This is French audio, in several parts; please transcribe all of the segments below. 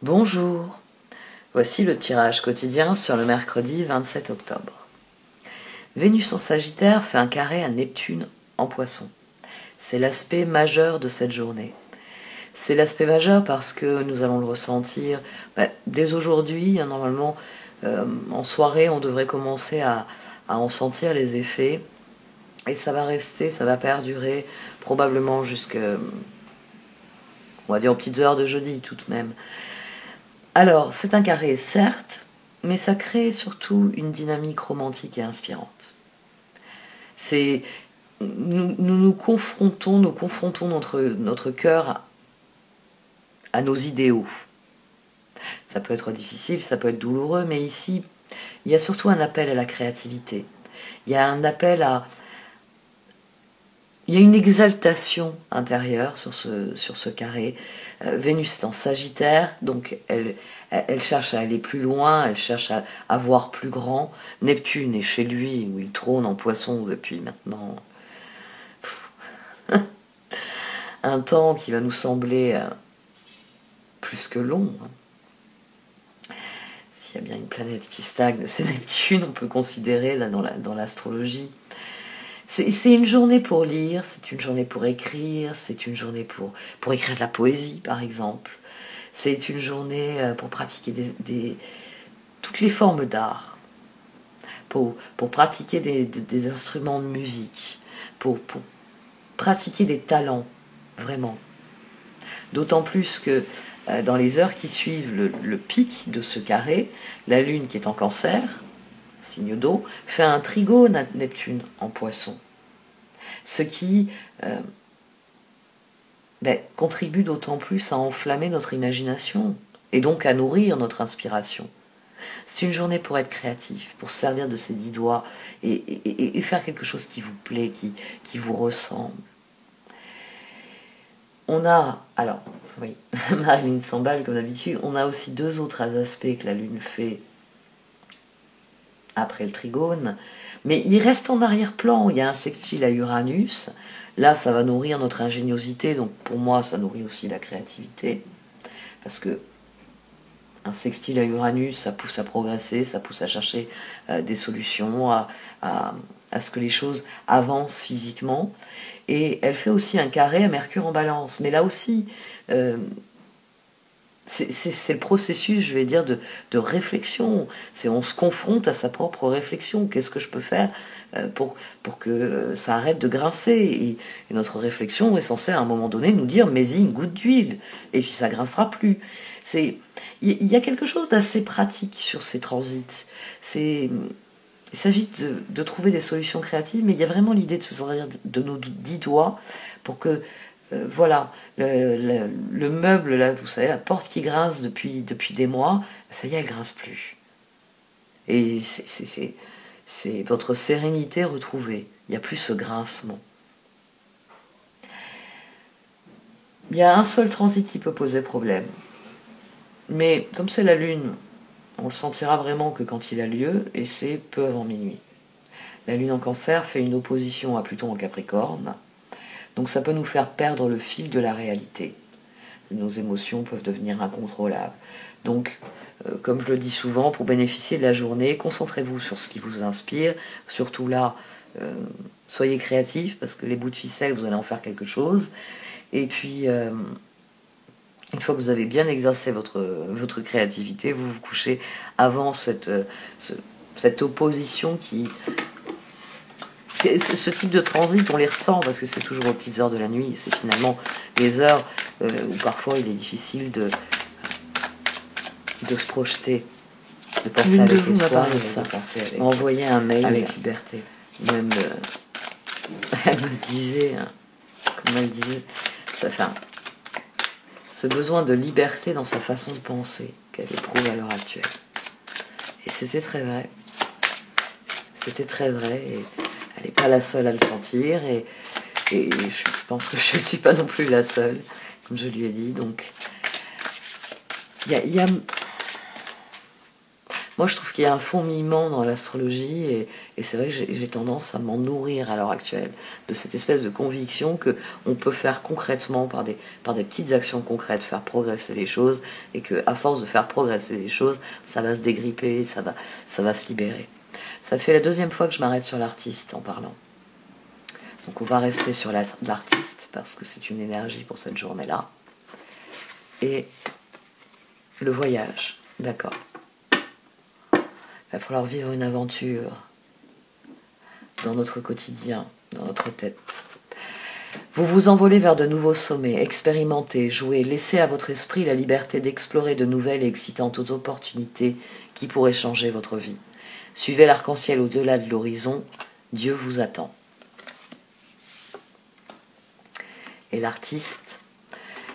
Bonjour, voici le tirage quotidien sur le mercredi 27 octobre. Vénus en Sagittaire fait un carré à Neptune en Poisson. C'est l'aspect majeur de cette journée. C'est l'aspect majeur parce que nous allons le ressentir dès aujourd'hui. Normalement, en soirée, on devrait commencer à en sentir les effets. Et ça va rester, ça va perdurer probablement jusqu'à, on va dire, aux petites heures de jeudi tout de même. Alors, c'est un carré, certes, mais ça crée surtout une dynamique romantique et inspirante. C'est nous confrontons notre cœur à nos idéaux. Ça peut être difficile, ça peut être douloureux, mais ici, il y a surtout un appel à la créativité. Il y a un appel à... Il y a une exaltation intérieure sur ce carré. Vénus est en Sagittaire, donc elle cherche à aller plus loin, elle cherche à voir plus grand. Neptune est chez lui, où il trône en Poisson depuis maintenant un temps qui va nous sembler plus que long. S'il y a bien une planète qui stagne, c'est Neptune, on peut considérer là dans l'astrologie. C'est une journée pour lire, c'est une journée pour écrire, c'est une journée pour écrire de la poésie par exemple. C'est une journée pour pratiquer toutes les formes d'art, pour pratiquer des instruments de musique, pour pratiquer des talents, vraiment. D'autant plus que dans les heures qui suivent le pic de ce carré, la Lune qui est en Cancer, signe d'eau, fait un trigone à Neptune en Poisson. Ce qui contribue d'autant plus à enflammer notre imagination et donc à nourrir notre inspiration. C'est une journée pour être créatif, pour se servir de ses 10 doigts et faire quelque chose qui vous plaît, qui vous ressemble. On a, alors, oui, Marilyn s'emballe comme d'habitude, on a aussi deux autres aspects que la Lune fait après le trigone, mais il reste en arrière-plan, il y a un sextile à Uranus, là ça va nourrir notre ingéniosité, donc pour moi ça nourrit aussi la créativité, parce que un sextile à Uranus, ça pousse à progresser, ça pousse à chercher des solutions, à ce que les choses avancent physiquement. Et elle fait aussi un carré à Mercure en Balance. Mais là aussi, c'est le processus, je vais dire, de réflexion. On se confronte à sa propre réflexion. Qu'est-ce que je peux faire pour que ça arrête de grincer et notre réflexion est censée à un moment donné nous dire mets-y une goutte d'huile et puis ça grincera plus. Il y a quelque chose d'assez pratique sur ces transits. Il s'agit de trouver des solutions créatives, mais il y a vraiment l'idée de se servir de nos 10 doigts pour que, voilà, le meuble, là, vous savez, la porte qui grince depuis des mois, ça y est, elle grince plus. Et c'est votre sérénité retrouvée. Il n'y a plus ce grincement. Il y a un seul transit qui peut poser problème. Mais comme c'est la Lune, on le sentira vraiment que quand il a lieu, et c'est peu avant minuit. La Lune en Cancer fait une opposition à Pluton en Capricorne, donc ça peut nous faire perdre le fil de la réalité. Nos émotions peuvent devenir incontrôlables. Donc, comme je le dis souvent, pour bénéficier de la journée, concentrez-vous sur ce qui vous inspire, surtout là, soyez créatifs, parce que les bouts de ficelle, vous allez en faire quelque chose, et puis... une fois que vous avez bien exercé votre créativité, vous vous couchez avant cette opposition qui... Ce type de transit, on les ressent parce que c'est toujours aux petites heures de la nuit. C'est finalement les heures où parfois il est difficile de se projeter, de penser avec espoir et de penser avec... Envoyer un mail avec liberté. Même, elle me disait, comme elle disait, ça fait ce besoin de liberté dans sa façon de penser qu'elle éprouve à l'heure actuelle. Et c'était très vrai. C'était très vrai. Et elle n'est pas la seule à le sentir. Et je pense que je ne suis pas non plus la seule, comme je lui ai dit. Donc, il y a Moi, je trouve qu'il y a un fourmillement dans l'astrologie et c'est vrai que j'ai tendance à m'en nourrir à l'heure actuelle, de cette espèce de conviction qu'on peut faire concrètement, par des petites actions concrètes, faire progresser les choses et qu'à force de faire progresser les choses, ça va se dégripper, ça va se libérer. Ça fait la deuxième fois que je m'arrête sur l'artiste en parlant. Donc on va rester sur l'artiste parce que c'est une énergie pour cette journée-là. Et le voyage, d'accord. Il va falloir vivre une aventure dans notre quotidien, dans notre tête. Vous vous envolez vers de nouveaux sommets, expérimentez, jouez, laissez à votre esprit la liberté d'explorer de nouvelles et excitantes opportunités qui pourraient changer votre vie. Suivez l'arc-en-ciel au-delà de l'horizon, Dieu vous attend. Et l'artiste,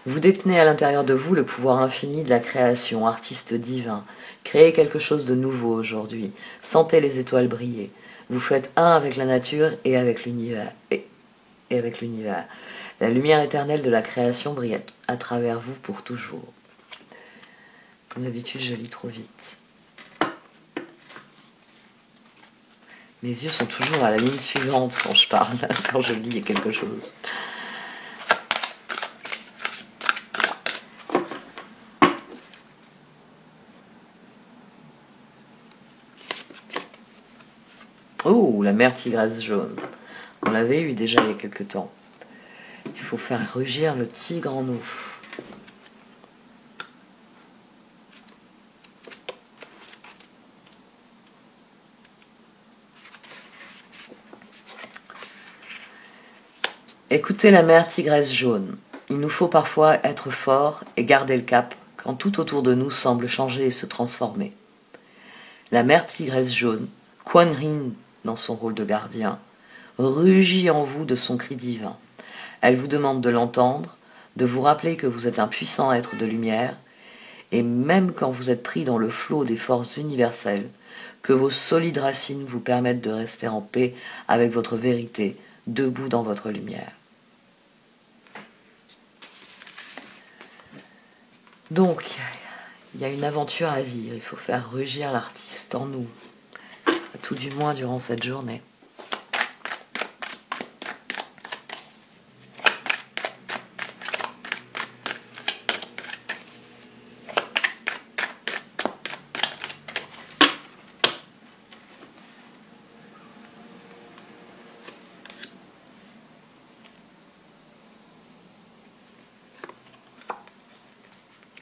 vous détenez à l'intérieur de vous le pouvoir infini de la création, artiste divin. Créez quelque chose de nouveau aujourd'hui. Sentez les étoiles briller. Vous faites un avec la nature et avec l'univers. Et avec l'univers. La lumière éternelle de la création brille à travers vous pour toujours. Comme d'habitude, je lis trop vite. Mes yeux sont toujours à la ligne suivante quand je parle, quand je lis quelque chose. Oh, la mer tigresse jaune. On l'avait eu déjà il y a quelque temps. Il faut faire rugir le tigre en nous. Écoutez la mer tigresse jaune. Il nous faut parfois être forts et garder le cap quand tout autour de nous semble changer et se transformer. La mer tigresse jaune, Kuan Yin dans son rôle de gardien, rugit en vous de son cri divin. Elle vous demande de l'entendre, de vous rappeler que vous êtes un puissant être de lumière, et même quand vous êtes pris dans le flot des forces universelles, que vos solides racines vous permettent de rester en paix avec votre vérité, debout dans votre lumière. Donc, il y a une aventure à vivre, il faut faire rugir l'artiste en nous, tout du moins durant cette journée.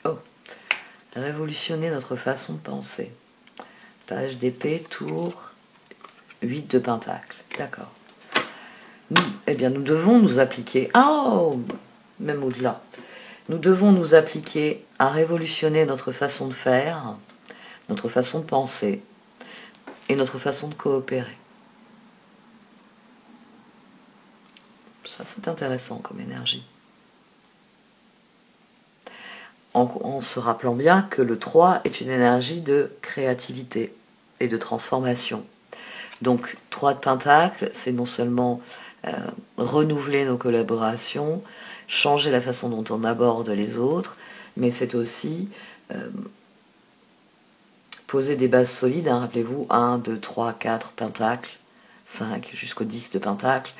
Oh, révolutionner notre façon de penser. Page d'épée, tour, 8 de pentacle. D'accord. Eh bien, nous devons nous appliquer. Oh, même au-delà. Nous devons nous appliquer à révolutionner notre façon de faire, notre façon de penser et notre façon de coopérer. Ça, c'est intéressant comme énergie. En se rappelant bien que le 3 est une énergie de créativité et de transformation. Donc, 3 de pentacle, c'est non seulement renouveler nos collaborations, changer la façon dont on aborde les autres, mais c'est aussi poser des bases solides. Hein, rappelez-vous, 1, 2, 3, 4 pentacles, 5 jusqu'au 10 de pentacle.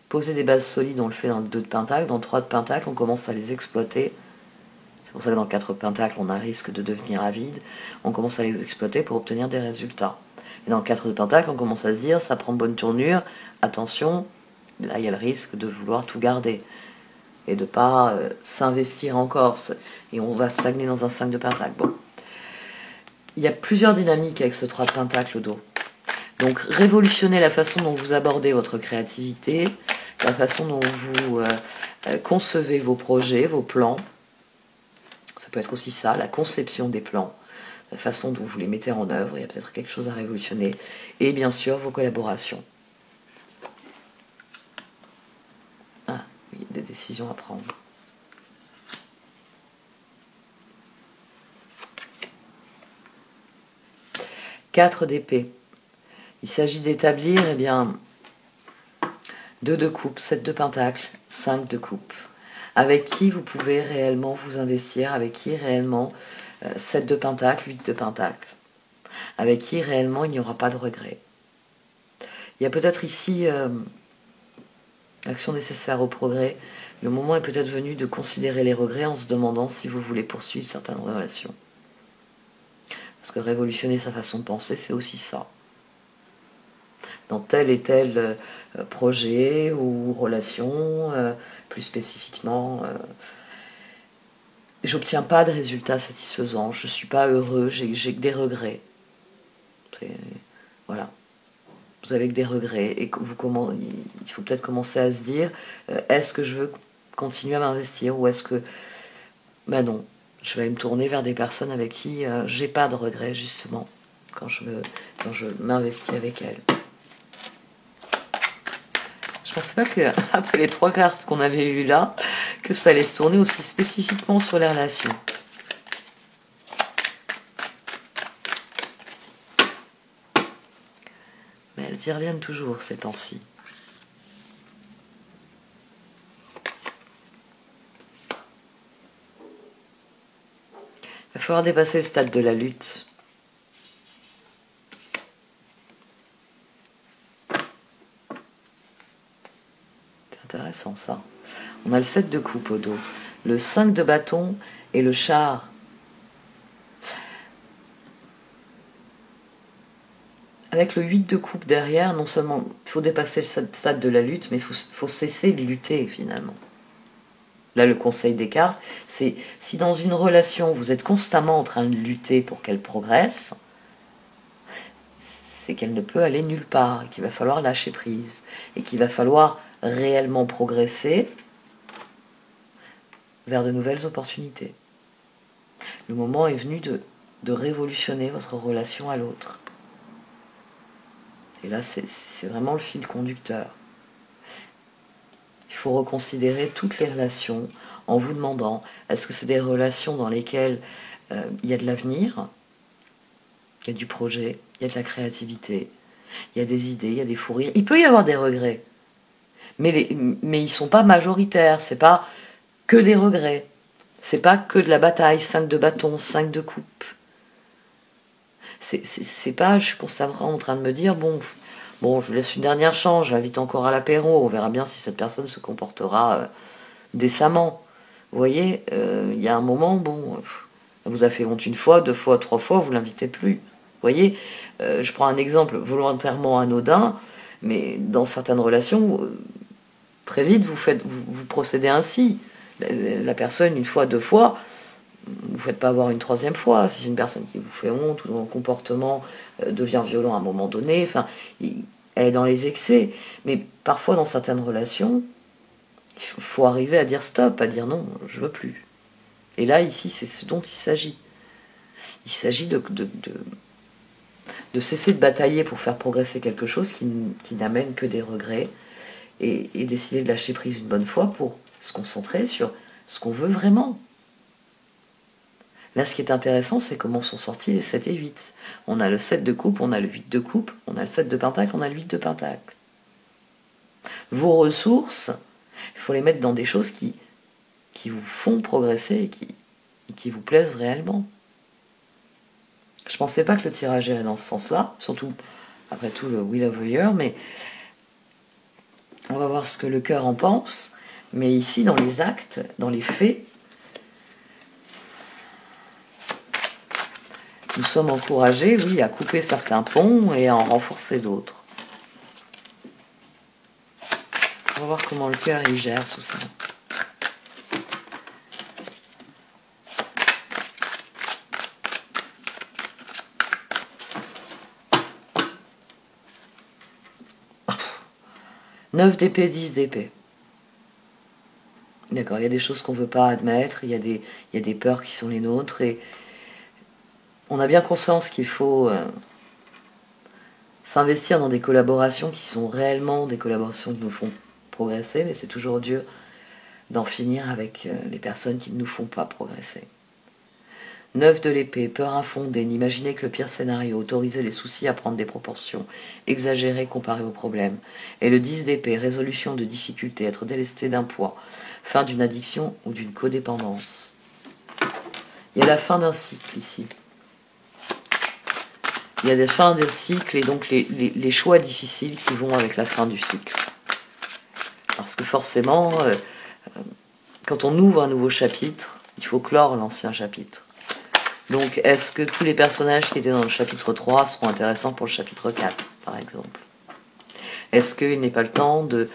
Poser des bases solides, on le fait dans le 2 de pentacle. Dans le 3 de pentacle, on commence à les exploiter. C'est pour ça que dans le 4 de pentacle, on a un risque de devenir avide. On commence à les exploiter pour obtenir des résultats. Et dans le 4 de pentacle, on commence à se dire, ça prend bonne tournure, attention, là il y a le risque de vouloir tout garder. Et de ne pas s'investir encore. Et on va stagner dans un 5 de pentacle. Bon. Il y a plusieurs dynamiques avec ce 3 de pentacle au dos. Donc révolutionnez la façon dont vous abordez votre créativité, la façon dont vous concevez vos projets, vos plans. Ça peut être aussi ça, la conception des plans, la façon dont vous les mettez en œuvre. Il y a peut-être quelque chose à révolutionner. Et bien sûr, vos collaborations. Ah, il y a des décisions à prendre. Quatre d'épée. Il s'agit d'établir, eh bien, 2 de coupe, 7 de pentacle, 5 de coupe. Avec qui vous pouvez réellement vous investir, avec qui réellement 7 de pentacle, 8 de pentacle, avec qui réellement il n'y aura pas de regret. Il y a peut-être ici l'action nécessaire au progrès. Le moment est peut-être venu de considérer les regrets en se demandant si vous voulez poursuivre certaines relations. Parce que révolutionner sa façon de penser, c'est aussi ça. Dans tel et tel projet ou relation, plus spécifiquement, j'obtiens pas de résultats satisfaisants, je suis pas heureux, j'ai que des regrets. Voilà. Vous avez que des regrets et il faut peut-être commencer à se dire est-ce que je veux continuer à m'investir ou est-ce que ben non, je vais me tourner vers des personnes avec qui j'ai pas de regrets justement quand je m'investis avec elles. Je pensais pas qu'après les 3 cartes qu'on avait eues là, que ça allait se tourner aussi spécifiquement sur les relations. Mais elles y reviennent toujours ces temps-ci. Il va falloir dépasser le stade de la lutte. C'est intéressant ça. On a le 7 de coupe au dos, le 5 de bâton et le char. Avec le 8 de coupe derrière, non seulement il faut dépasser le stade de la lutte, mais il faut cesser de lutter finalement. Là, le conseil des cartes, c'est si dans une relation vous êtes constamment en train de lutter pour qu'elle progresse, c'est qu'elle ne peut aller nulle part, et qu'il va falloir lâcher prise, et qu'il va falloir réellement progresser vers de nouvelles opportunités. Le moment est venu de révolutionner votre relation à l'autre. Et là, c'est vraiment le fil conducteur. Il faut reconsidérer toutes les relations en vous demandant, est-ce que c'est des relations dans lesquelles il y a de l'avenir, il y a du projet, il y a de la créativité, il y a des idées, il y a des fous rires. Il peut y avoir des regrets, mais ils ne sont pas majoritaires, c'est pas que des regrets, c'est pas que de la bataille, 5 de bâton, 5 de coupe. C'est pas, je suis constamment en train de me dire, bon, je laisse une dernière chance, je l'invite encore à l'apéro, on verra bien si cette personne se comportera décemment. Vous voyez, il y a un moment, elle vous a fait honte 1 fois, 2 fois, 3 fois, vous l'invitez plus. Vous voyez, je prends un exemple volontairement anodin, mais dans certaines relations, très vite, vous procédez ainsi. La personne, 1 fois, 2 fois, vous ne faites pas avoir une 3e fois. Si c'est une personne qui vous fait honte ou dont le comportement devient violent à un moment donné, elle est dans les excès. Mais parfois, dans certaines relations, il faut arriver à dire stop, à dire non, je veux plus. Et là, ici, c'est ce dont il s'agit. Il s'agit de cesser de batailler pour faire progresser quelque chose qui n'amène que des regrets et décider de lâcher prise une bonne fois pour se concentrer sur ce qu'on veut vraiment. Là, ce qui est intéressant, c'est comment sont sortis les 7 et 8. On a le 7 de coupe, on a le 8 de coupe, on a le 7 de pentacle, on a le 8 de pentacle. Vos ressources, il faut les mettre dans des choses qui vous font progresser et qui vous plaisent réellement. Je ne pensais pas que le tirage irait dans ce sens-là, surtout après tout le Wheel of the Year, mais on va voir ce que le cœur en pense. Mais ici, dans les actes, dans les faits, nous sommes encouragés, oui, à couper certains ponts et à en renforcer d'autres. On va voir comment le cœur y gère tout ça. Neuf d'épée, 10 d'épée. D'accord, il y a des choses qu'on ne veut pas admettre, il y a des peurs qui sont les nôtres, et on a bien conscience qu'il faut s'investir dans des collaborations qui sont réellement des collaborations qui nous font progresser, mais c'est toujours dur d'en finir avec les personnes qui ne nous font pas progresser. 9 de l'épée, peur infondée, n'imaginer que le pire scénario, autoriser les soucis à prendre des proportions exagérées comparées aux problèmes. Et le 10 d'épée, résolution de difficultés, être délesté d'un poids, fin d'une addiction ou d'une codépendance. Il y a la fin d'un cycle ici. Il y a des fins de cycle et donc les choix difficiles qui vont avec la fin du cycle. Parce que forcément, quand on ouvre un nouveau chapitre, il faut clore l'ancien chapitre. Donc, est-ce que tous les personnages qui étaient dans le chapitre 3 seront intéressants pour le chapitre 4, par exemple? Est-ce qu'il n'est pas le temps de...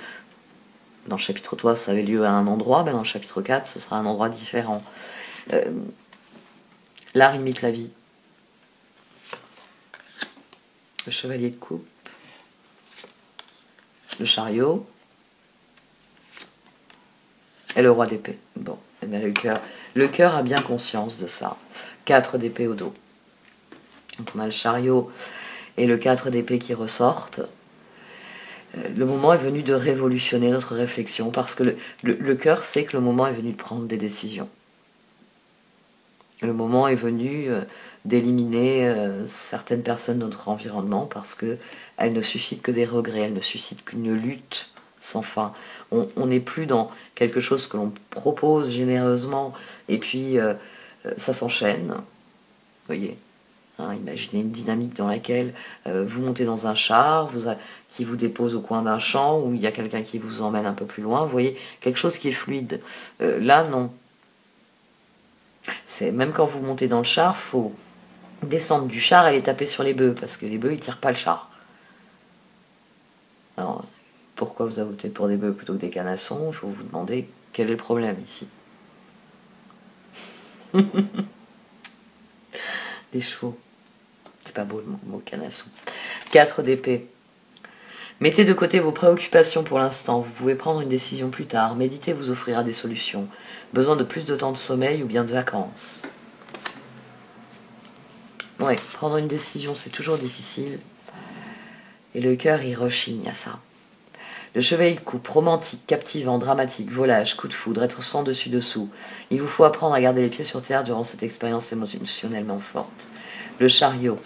Dans le chapitre 3, ça avait lieu à un endroit, mais dans le chapitre 4, ce sera un endroit différent. L'art imite la vie. Le chevalier de coupe, le chariot et le roi d'épée. Bon, eh bien le cœur a bien conscience de ça. 4 d'épée au dos. Donc on a le chariot et le 4 d'épée qui ressortent. Le moment est venu de révolutionner notre réflexion parce que le cœur sait que le moment est venu de prendre des décisions. Le moment est venu d'éliminer certaines personnes de notre environnement parce qu'elles ne suscitent que des regrets, elles ne suscitent qu'une lutte sans fin. On n'est plus dans quelque chose que l'on propose généreusement et puis ça s'enchaîne. Vous voyez, hein, imaginez une dynamique dans laquelle vous montez dans un char qui vous dépose au coin d'un champ où il y a quelqu'un qui vous emmène un peu plus loin. Vous voyez, quelque chose qui est fluide. Là, non. Même quand vous montez dans le char, il faut descendre du char et les taper sur les bœufs, parce que les bœufs, ils tirent pas le char. Alors, pourquoi vous avez opté pour des bœufs plutôt que des canassons? Il faut vous demander quel est le problème ici. Des chevaux. C'est pas beau le mot canasson. 4 d'épée. Mettez de côté vos préoccupations pour l'instant. Vous pouvez prendre une décision plus tard. Méditer vous offrira des solutions. Besoin de plus de temps de sommeil ou bien de vacances. Ouais, prendre une décision, c'est toujours difficile. Et le cœur, il rechigne à ça. Le chevalier de coupe, romantique, captivant, dramatique, volage, coup de foudre, être sans dessus-dessous. Il vous faut apprendre à garder les pieds sur terre durant cette expérience émotionnellement forte. Le chariot.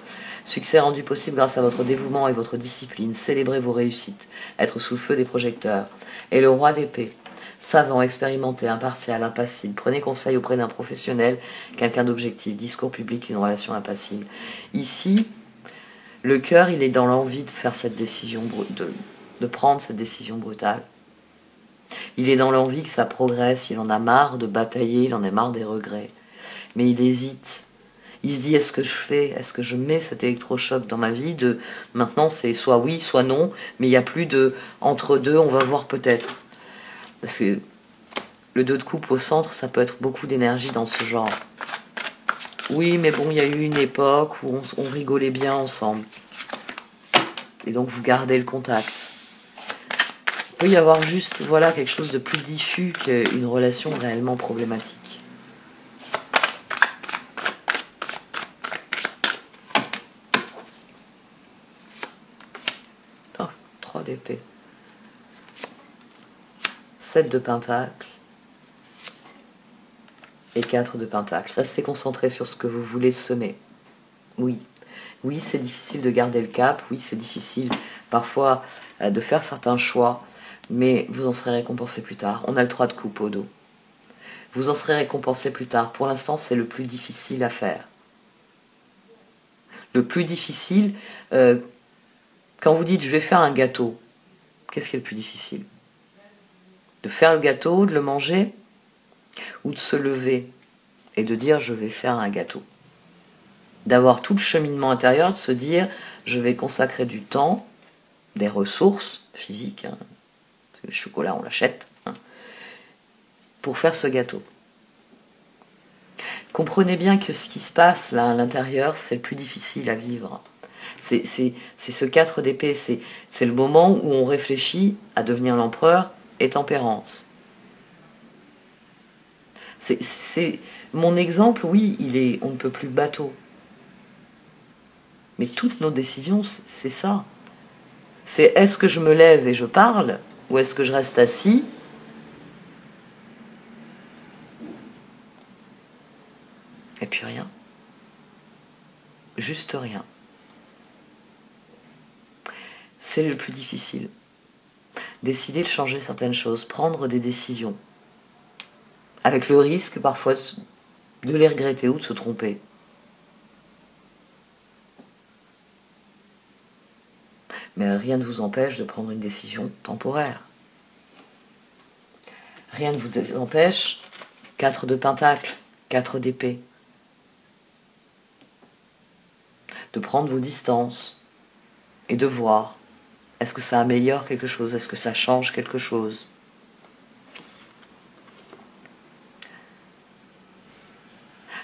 Succès rendu possible grâce à votre dévouement et votre discipline. Célébrez vos réussites. Être sous le feu des projecteurs. Et le roi d'épée. Savant, expérimenté, impartial, impassible. Prenez conseil auprès d'un professionnel, quelqu'un d'objectif. Discours public, une relation impassible. Ici, le cœur, il est dans l'envie de faire cette décision, de prendre cette décision brutale. Il est dans l'envie que ça progresse. Il en a marre de batailler, il en a marre des regrets. Mais il hésite. Il se dit, est-ce que je fais, est-ce que je mets cet électrochoc dans ma vie de maintenant c'est soit oui, soit non, mais il n'y a plus de entre deux, on va voir peut-être. Parce que le 2 de coupe au centre, ça peut être beaucoup d'énergie dans ce genre. Oui, mais bon, il y a eu une époque où on rigolait bien ensemble. Et donc vous gardez le contact. Il peut y avoir juste, voilà, quelque chose de plus diffus qu'une relation réellement problématique. 3 d'épée. 7 de pentacle. Et 4 de pentacle. Restez concentrés sur ce que vous voulez semer. Oui. Oui, c'est difficile de garder le cap. Oui, c'est difficile parfois de faire certains choix. Mais vous en serez récompensé plus tard. On a le 3 de coupe au dos. Vous en serez récompensé plus tard. Pour l'instant, c'est le plus difficile à faire. Le plus difficile... quand vous dites « je vais faire un gâteau », qu'est-ce qui est le plus difficile? De faire le gâteau, de le manger, ou de se lever et de dire « je vais faire un gâteau ». D'avoir tout le cheminement intérieur, de se dire « je vais consacrer du temps, des ressources physiques, hein, parce que le chocolat on l'achète, hein, pour faire ce gâteau ». Comprenez bien que ce qui se passe là à l'intérieur, c'est le plus difficile à vivre. C'est ce 4 d'épée, c'est le moment où on réfléchit à devenir l'empereur et tempérance. C'est mon exemple, oui, on ne peut plus bateau. Mais toutes nos décisions, c'est ça. C'est est-ce que je me lève et je parle, ou est-ce que je reste assis et puis rien. Juste rien. C'est le plus difficile. Décider de changer certaines choses, prendre des décisions. Avec le risque parfois de les regretter ou de se tromper. Mais rien ne vous empêche de prendre une décision temporaire. Rien ne vous empêche, 4 de pentacle, 4 d'épée, de prendre vos distances et de voir, est-ce que ça améliore quelque chose, est-ce que ça change quelque chose.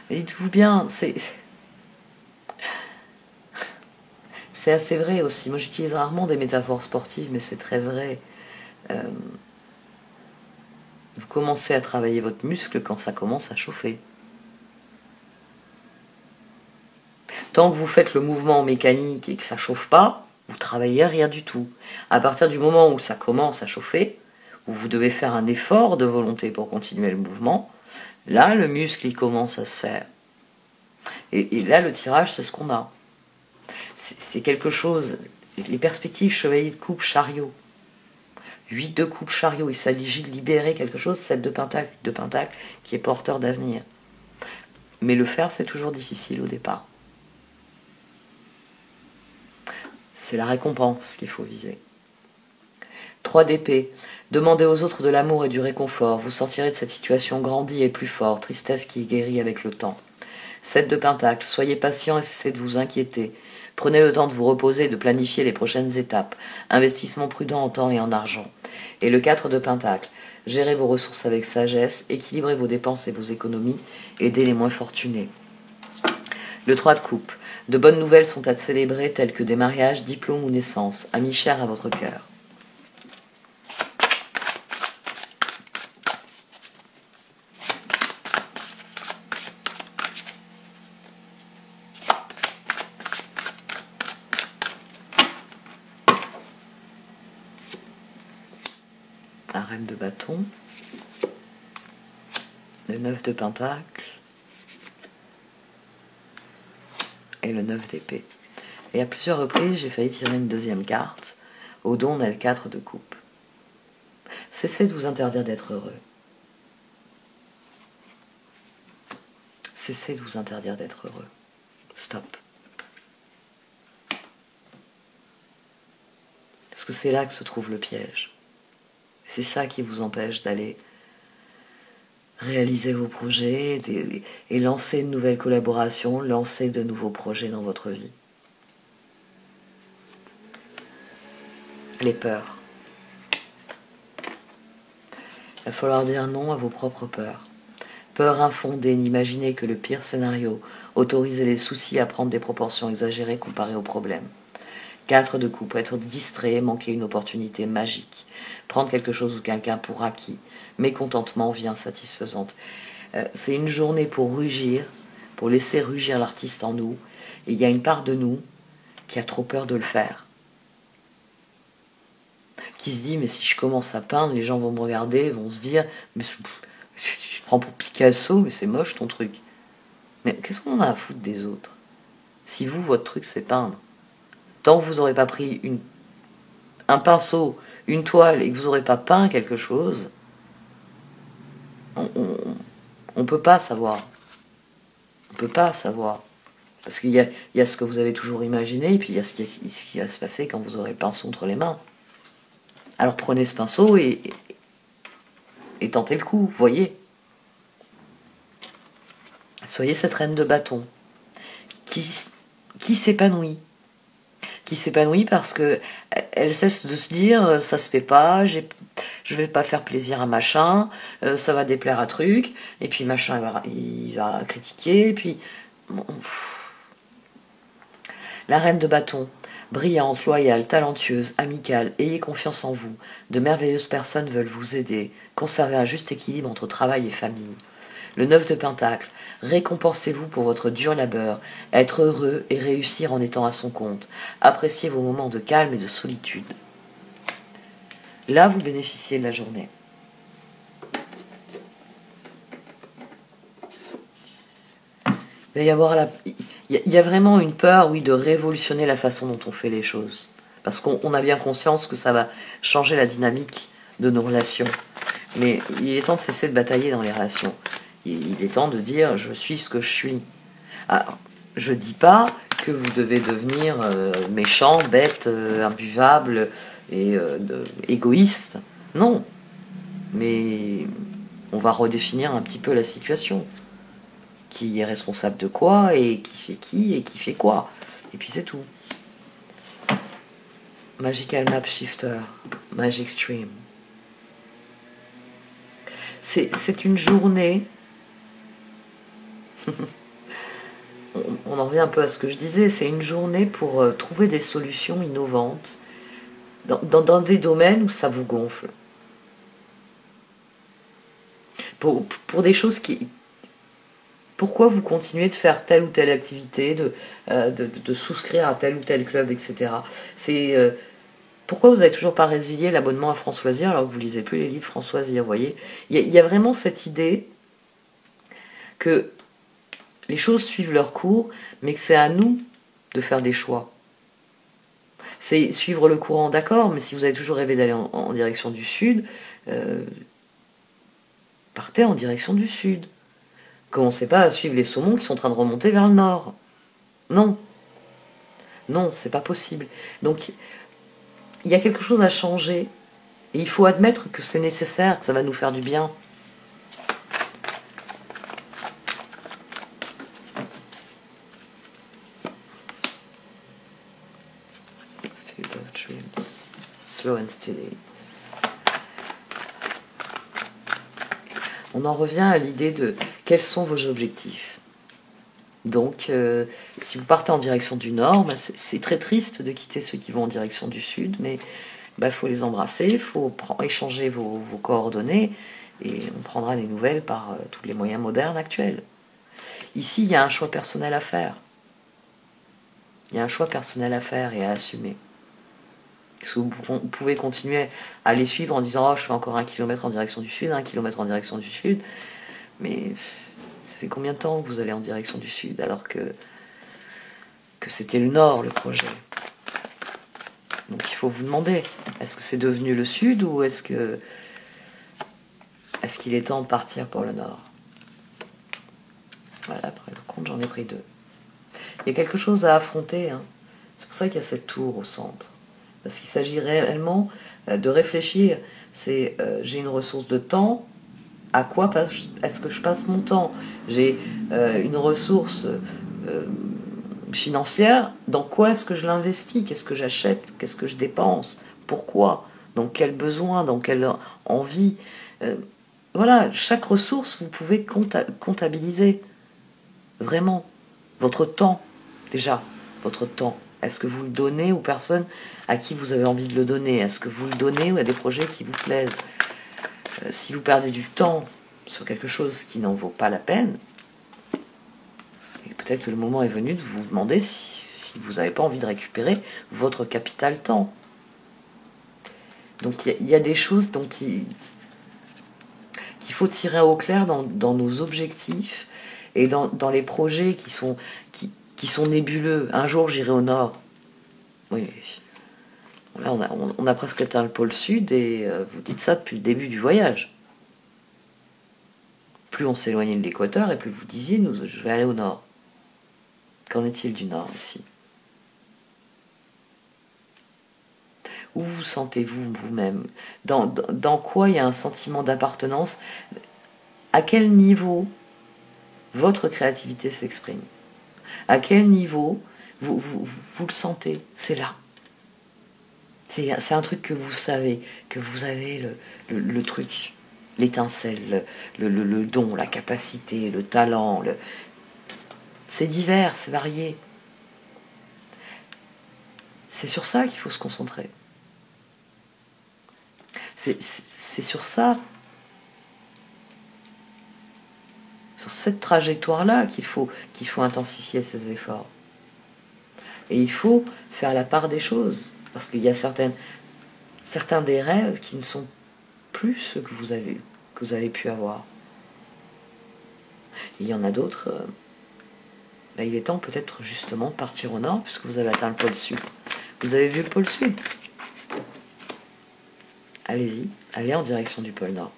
Mais dites-vous bien, c'est assez vrai aussi. Moi j'utilise rarement des métaphores sportives, mais c'est très vrai. Vous commencez à travailler votre muscle quand ça commence à chauffer. Tant que vous faites le mouvement mécanique et que ça ne chauffe pas, vous travaillez rien du tout. À partir du moment où ça commence à chauffer, où vous devez faire un effort de volonté pour continuer le mouvement, là le muscle il commence à se faire. Et là le tirage c'est ce qu'on a. C'est quelque chose, les perspectives chevalier de coupe, chariot. 8 de coupe, chariot, il s'agit de libérer quelque chose, 7 de pentacle, qui est porteur d'avenir. Mais le faire, c'est toujours difficile au départ. C'est la récompense qu'il faut viser. 3 d'épée, demandez aux autres de l'amour et du réconfort, vous sortirez de cette situation grandie et plus fort, tristesse qui guérit avec le temps. 7 de pentacle, soyez patient et cessez de vous inquiéter. Prenez le temps de vous reposer et de planifier les prochaines étapes. Investissement prudent en temps et en argent. Et le 4 de pentacle, gérez vos ressources avec sagesse, équilibrez vos dépenses et vos économies, aidez les moins fortunés. Le 3 de coupe, de bonnes nouvelles sont à célébrer telles que des mariages, diplômes ou naissances, amis chers à votre cœur. La reine de bâton, le 9 de pentacle et le 9 d'épée. Et à plusieurs reprises, j'ai failli tirer une deuxième carte. Au don, on a le 4 de coupe. Cessez de vous interdire d'être heureux. Cessez de vous interdire d'être heureux. Stop. Parce que c'est là que se trouve le piège. C'est ça qui vous empêche d'aller réaliser vos projets et lancer une nouvelle collaboration, lancer de nouveaux projets dans votre vie. Les peurs. Il va falloir dire non à vos propres peurs. Peur infondée, n'imaginez que le pire scénario, autorisez les soucis à prendre des proportions exagérées comparées aux problèmes. 4 de coupe, être distrait, manquer une opportunité magique, prendre quelque chose ou quelqu'un pour acquis, mécontentement, vie insatisfaisante. C'est une journée pour rugir, pour laisser rugir l'artiste en nous, et il y a une part de nous qui a trop peur de le faire. Qui se dit, mais si je commence à peindre, les gens vont me regarder, vont se dire, mais tu te prends pour Picasso, mais c'est moche ton truc. Mais qu'est-ce qu'on a à foutre des autres? Si vous, votre truc, c'est peindre. Tant que vous n'aurez pas pris un pinceau, une toile, et que vous n'aurez pas peint quelque chose, on ne peut pas savoir. On ne peut pas savoir. Parce qu'il y a ce que vous avez toujours imaginé, et puis il y a ce qui va se passer quand vous aurez le pinceau entre les mains. Alors prenez ce pinceau et tentez le coup, voyez. Soyez cette reine de bâton qui s'épanouit. Qui s'épanouit parce que elle cesse de se dire ça se fait pas, je vais pas faire plaisir à machin, ça va déplaire à truc, et puis machin il va critiquer, et puis bon. La reine de bâton, brillante, loyale, talentueuse, amicale, ayez confiance en vous. De merveilleuses personnes veulent vous aider. Conservez un juste équilibre entre travail et famille. Le 9 de pentacle, récompensez-vous pour votre dur labeur, être heureux et réussir en étant à son compte. Appréciez vos moments de calme et de solitude. Là, vous bénéficiez de la journée. Il y a vraiment une peur, oui, de révolutionner la façon dont on fait les choses. Parce qu'on a bien conscience que ça va changer la dynamique de nos relations. Mais il est temps de cesser de batailler dans les relations. il est temps de dire je suis ce que je suis. Alors, je dis pas que vous devez devenir méchant, bête, imbuvable et égoïste. Non. Mais on va redéfinir un petit peu la situation. Qui est responsable de quoi, et qui fait quoi. Et puis c'est tout. Magical Map Shifter, Magic Stream. C'est une journée. On en revient un peu à ce que je disais, c'est une journée pour trouver des solutions innovantes dans des domaines où ça vous gonfle. Pour des choses qui... Pourquoi vous continuez de faire telle ou telle activité, de souscrire à tel ou tel club, etc. Pourquoi vous n'avez toujours pas résilié l'abonnement à France Loisirs alors que vous ne lisez plus les livres France Loisirs, vous voyez ? Il y a vraiment cette idée que les choses suivent leur cours, mais que c'est à nous de faire des choix. C'est suivre le courant, d'accord, mais si vous avez toujours rêvé d'aller en direction du sud, partez en direction du sud. Commencez pas à suivre les saumons qui sont en train de remonter vers le nord. Non. Non, c'est pas possible. Donc, il y a quelque chose à changer, et il faut admettre que c'est nécessaire, que ça va nous faire du bien. Field of Dreams, slow and steady. On en revient à l'idée de quels sont vos objectifs. Donc, si vous partez en direction du nord, c'est très triste de quitter ceux qui vont en direction du sud, mais faut les embrasser, il faut échanger vos coordonnées, et on prendra des nouvelles par tous les moyens modernes actuels. Ici, il y a un choix personnel à faire. Il y a un choix personnel à faire et à assumer. Parce que vous pouvez continuer à les suivre en disant « Oh, je fais encore 1 kilomètre en direction du sud, 1 kilomètre en direction du sud. » Mais ça fait combien de temps que vous allez en direction du sud alors que c'était le nord, le projet ? Donc il faut vous demander, est-ce que c'est devenu le sud ou est-ce qu'il est temps de partir pour le nord ? Voilà, après le compte, j'en ai pris 2. Il y a quelque chose à affronter, hein. C'est pour ça qu'il y a cette tour au centre. Parce qu'il s'agit réellement de réfléchir. J'ai une ressource de temps, à quoi est-ce que je passe mon temps ? J'ai une ressource financière, dans quoi est-ce que je l'investis ? Qu'est-ce que j'achète ? Qu'est-ce que je dépense ? Pourquoi ? Dans quel besoin ? Dans quelle envie ? Voilà, chaque ressource, vous pouvez comptabiliser. Vraiment. Votre temps, déjà, votre temps. Est-ce que vous le donnez aux personnes à qui vous avez envie de le donner ? Est-ce que vous le donnez à des projets qui vous plaisent ? Si vous perdez du temps sur quelque chose qui n'en vaut pas la peine, et peut-être que le moment est venu de vous demander si vous n'avez pas envie de récupérer votre capital temps. Donc il y a des choses dont qu'il faut tirer au clair dans nos objectifs et dans les projets qui sont nébuleux. Un jour j'irai au nord. Oui. Là on a presque atteint le pôle sud et vous dites ça depuis le début du voyage. Plus on s'éloignait de l'équateur et plus vous disiez je vais aller au nord. Qu'en est-il du nord ici ? Où vous sentez-vous vous-même ? Dans quoi il y a un sentiment d'appartenance ? À quel niveau votre créativité s'exprime ? À quel niveau vous le sentez ? C'est là. C'est un truc que vous savez, que vous avez le truc, l'étincelle, le don, la capacité, le talent. C'est divers, c'est varié. C'est sur ça qu'il faut se concentrer. C'est sur ça, sur cette trajectoire-là qu'il faut intensifier ses efforts. Et il faut faire la part des choses, parce qu'il y a certains des rêves qui ne sont plus ceux que vous avez pu avoir. Et il y en a d'autres, il est temps peut-être justement de partir au nord, puisque vous avez atteint le pôle sud. Vous avez vu le pôle sud ? Allez-y, allez en direction du pôle nord.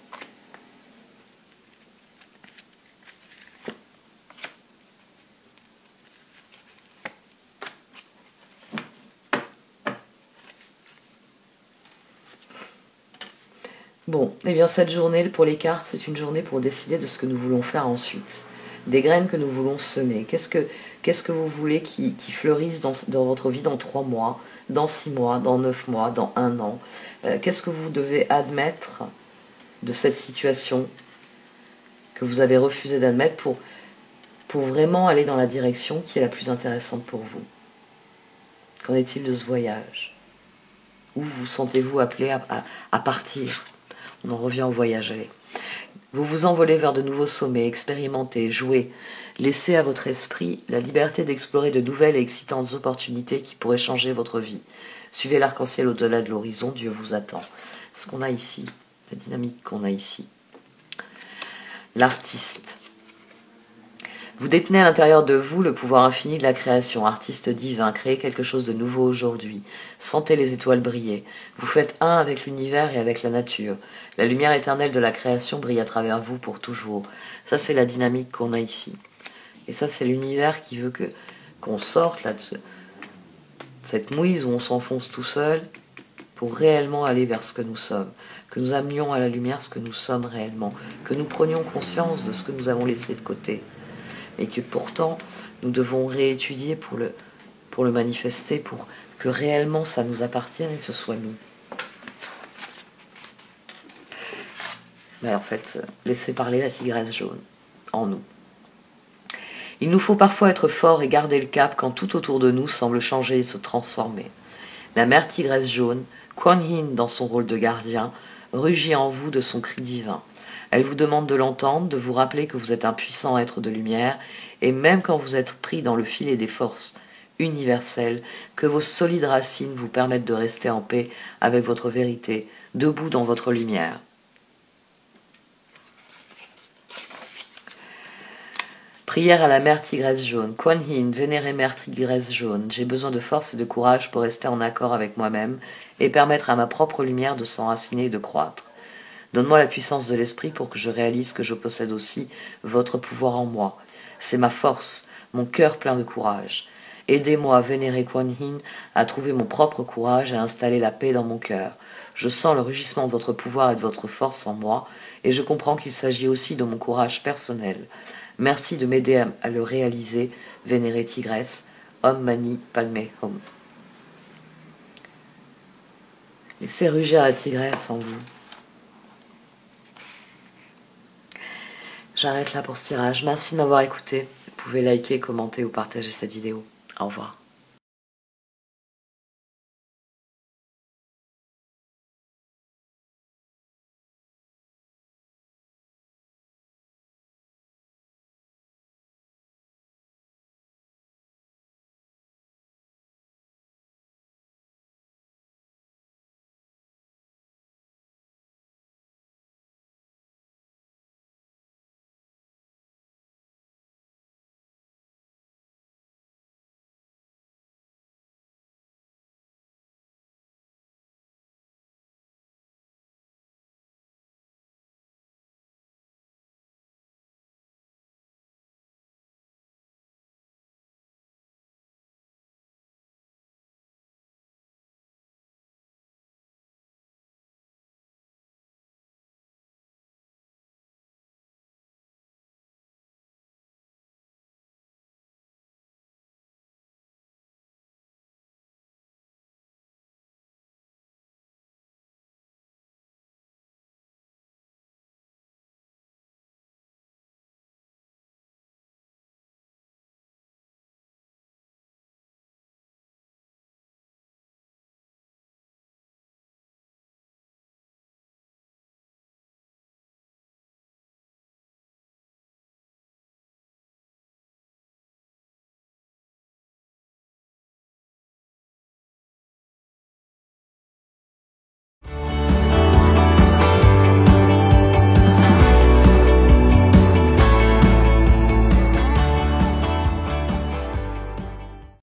Bon, eh bien cette journée pour les cartes, c'est une journée pour décider de ce que nous voulons faire ensuite. Des graines que nous voulons semer. Qu'est-ce que vous voulez qui fleurisse dans votre vie dans 3 mois, dans 6 mois, dans 9 mois, dans 1 an? Qu'est-ce que vous devez admettre de cette situation que vous avez refusé d'admettre pour vraiment aller dans la direction qui est la plus intéressante pour vous? Qu'en est-il de ce voyage? Où vous sentez-vous appelé à partir? On en revient au voyage, allez. Vous vous envolez vers de nouveaux sommets, expérimentez, jouez. Laissez à votre esprit la liberté d'explorer de nouvelles et excitantes opportunités qui pourraient changer votre vie. Suivez l'arc-en-ciel au-delà de l'horizon, Dieu vous attend. Ce qu'on a ici, la dynamique qu'on a ici. L'artiste. Vous détenez à l'intérieur de vous le pouvoir infini de la création, artiste divin, créez quelque chose de nouveau aujourd'hui. Sentez les étoiles briller. Vous faites un avec l'univers et avec la nature. La lumière éternelle de la création brille à travers vous pour toujours. Ça, c'est la dynamique qu'on a ici. Et ça, c'est l'univers qui veut qu'on sorte là, de cette mouise où on s'enfonce tout seul pour réellement aller vers ce que nous sommes. Que nous amenions à la lumière ce que nous sommes réellement. Que nous prenions conscience de ce que nous avons laissé de côté. Et que pourtant, nous devons réétudier pour le manifester, pour que réellement ça nous appartienne et ce soit nous. Mais en fait, laissez parler la tigresse jaune, en nous. Il nous faut parfois être forts et garder le cap quand tout autour de nous semble changer et se transformer. La mère tigresse jaune, Kuan Yin dans son rôle de gardien, rugit en vous de son cri divin. Elle vous demande de l'entendre, de vous rappeler que vous êtes un puissant être de lumière, et même quand vous êtes pris dans le filet des forces universelles, que vos solides racines vous permettent de rester en paix avec votre vérité, debout dans votre lumière. Prière à la mère tigresse jaune. Kuan Yin, vénérée mère tigresse jaune, j'ai besoin de force et de courage pour rester en accord avec moi-même et permettre à ma propre lumière de s'enraciner et de croître. Donne-moi la puissance de l'esprit pour que je réalise que je possède aussi votre pouvoir en moi. C'est ma force, mon cœur plein de courage. Aidez-moi, vénéré Kuan Yin, à trouver mon propre courage et à installer la paix dans mon cœur. Je sens le rugissement de votre pouvoir et de votre force en moi, et je comprends qu'il s'agit aussi de mon courage personnel. Merci de m'aider à le réaliser, vénérée tigresse. Om Mani Padme Hum. Laissez rugir la tigresse en vous. J'arrête là pour ce tirage. Merci de m'avoir écouté. Vous pouvez liker, commenter ou partager cette vidéo. Au revoir.